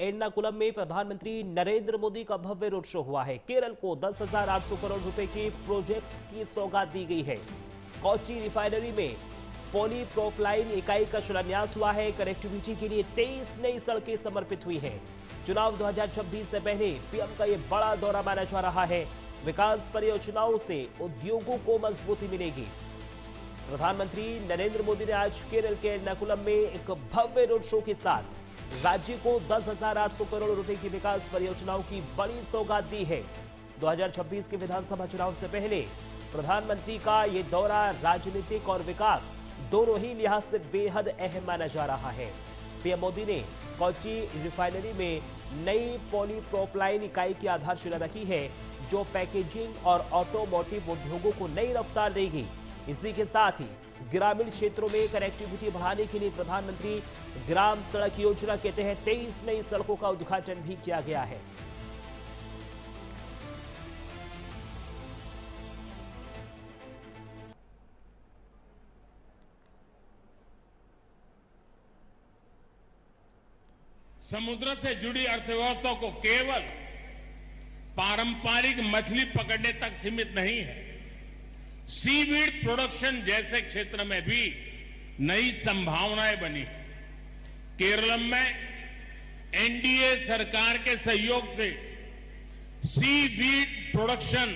एर्नाकुलम में प्रधानमंत्री नरेंद्र मोदी का भव्य रोड शो हुआ है। केरल को 10,800 करोड़ रुपए के प्रोजेक्ट्स की सौगात दी गई है। कोच्चि रिफाइनरी में पॉलीप्रोपाइलीन इकाई का शिलान्यास हुआ है। कनेक्टिविटी के लिए 23 नई सड़कें समर्पित हुई हैं। चुनाव 2026 से पहले पीएम का यह बड़ा दौरा माना जा रहा है। विकास परियोजनाओं से उद्योगों को मजबूती मिलेगी। प्रधानमंत्री नरेंद्र मोदी ने आज केरल के एर्नाकुलम में एक भव्य रोड शो के साथ राज्य को 10,800 करोड़ रुपए की विकास परियोजनाओं की बड़ी सौगात दी है। 2026 के विधानसभा चुनाव से पहले प्रधानमंत्री का यह दौरा राजनीतिक और विकास दोनों ही लिहाज से बेहद अहम माना जा रहा है। पीएम मोदी ने कोच्चि रिफाइनरी में नई पॉलीप्रोपाइलीन इकाई की आधारशिला रखी है, जो पैकेजिंग और ऑटोमोटिव उद्योगों को नई रफ्तार देगी। इसी के साथ ही ग्रामीण क्षेत्रों में कनेक्टिविटी बढ़ाने के लिए प्रधानमंत्री ग्राम सड़क योजना के तहत 23 नई सड़कों का उद्घाटन भी किया गया है। समुद्र से जुड़ी अर्थव्यवस्था को केवल पारंपरिक मछली पकड़ने तक सीमित नहीं है। सीवीड प्रोडक्शन जैसे क्षेत्र में भी नई संभावनाएं बनी है। केरल में एनडीए सरकार के सहयोग से सीवीड प्रोडक्शन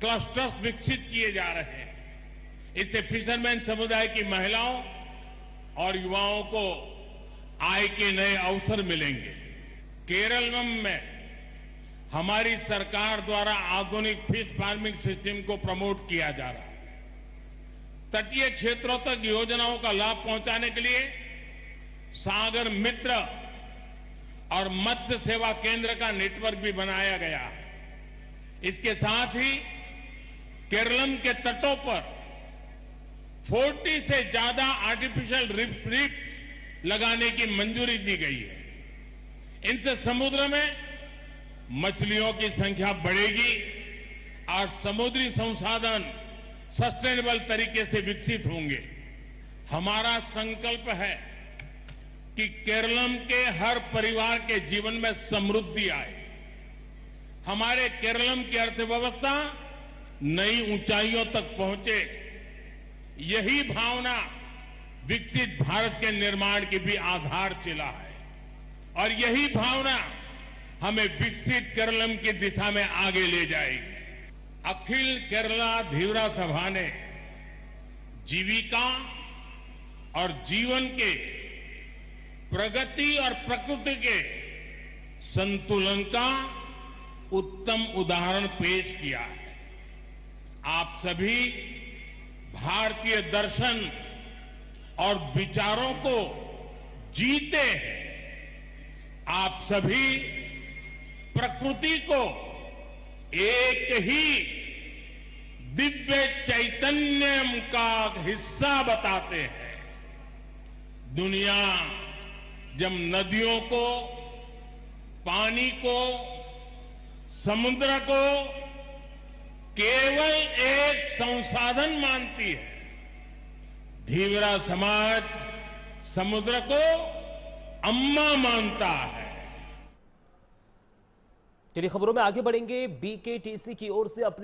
क्लस्टर्स विकसित किए जा रहे हैं। इससे फिशरमैन समुदाय की महिलाओं और युवाओं को आय के नए अवसर मिलेंगे। केरल में हमारी सरकार द्वारा आधुनिक फिश फार्मिंग सिस्टम को प्रमोट किया जा रहा है। तटीय क्षेत्रों तक योजनाओं का लाभ पहुंचाने के लिए सागर मित्र और मत्स्य सेवा केंद्र का नेटवर्क भी बनाया गया है। इसके साथ ही केरलम के तटों पर 40 से ज्यादा आर्टिफिशियल रीफ्स लगाने की मंजूरी दी गई है। इनसे समुद्र में मछलियों की संख्या बढ़ेगी और समुद्री संसाधन सस्टेनेबल तरीके से विकसित होंगे। हमारा संकल्प है कि केरलम के हर परिवार के जीवन में समृद्धि आए। हमारे केरलम की अर्थव्यवस्था नई ऊंचाइयों तक पहुंचे। यही भावना विकसित भारत के निर्माण की भी आधारशिला है और यही भावना हमें विकसित केरलम की दिशा में आगे ले जाएगी। अखिल केरला धीवरा सभा ने जीविका और जीवन के प्रगति और प्रकृति के संतुलन का उत्तम उदाहरण पेश किया है। आप सभी भारतीय दर्शन और विचारों को जीते हैं। आप सभी प्रकृति को एक ही दिव्य चैतन्य का हिस्सा बताते हैं। दुनिया जब नदियों को, पानी को, समुद्र को केवल एक संसाधन मानती है, धीवरा समाज समुद्र को अम्मा मानता है। चलिए खबरों में आगे बढ़ेंगे। बीकेटीसी की ओर से अपने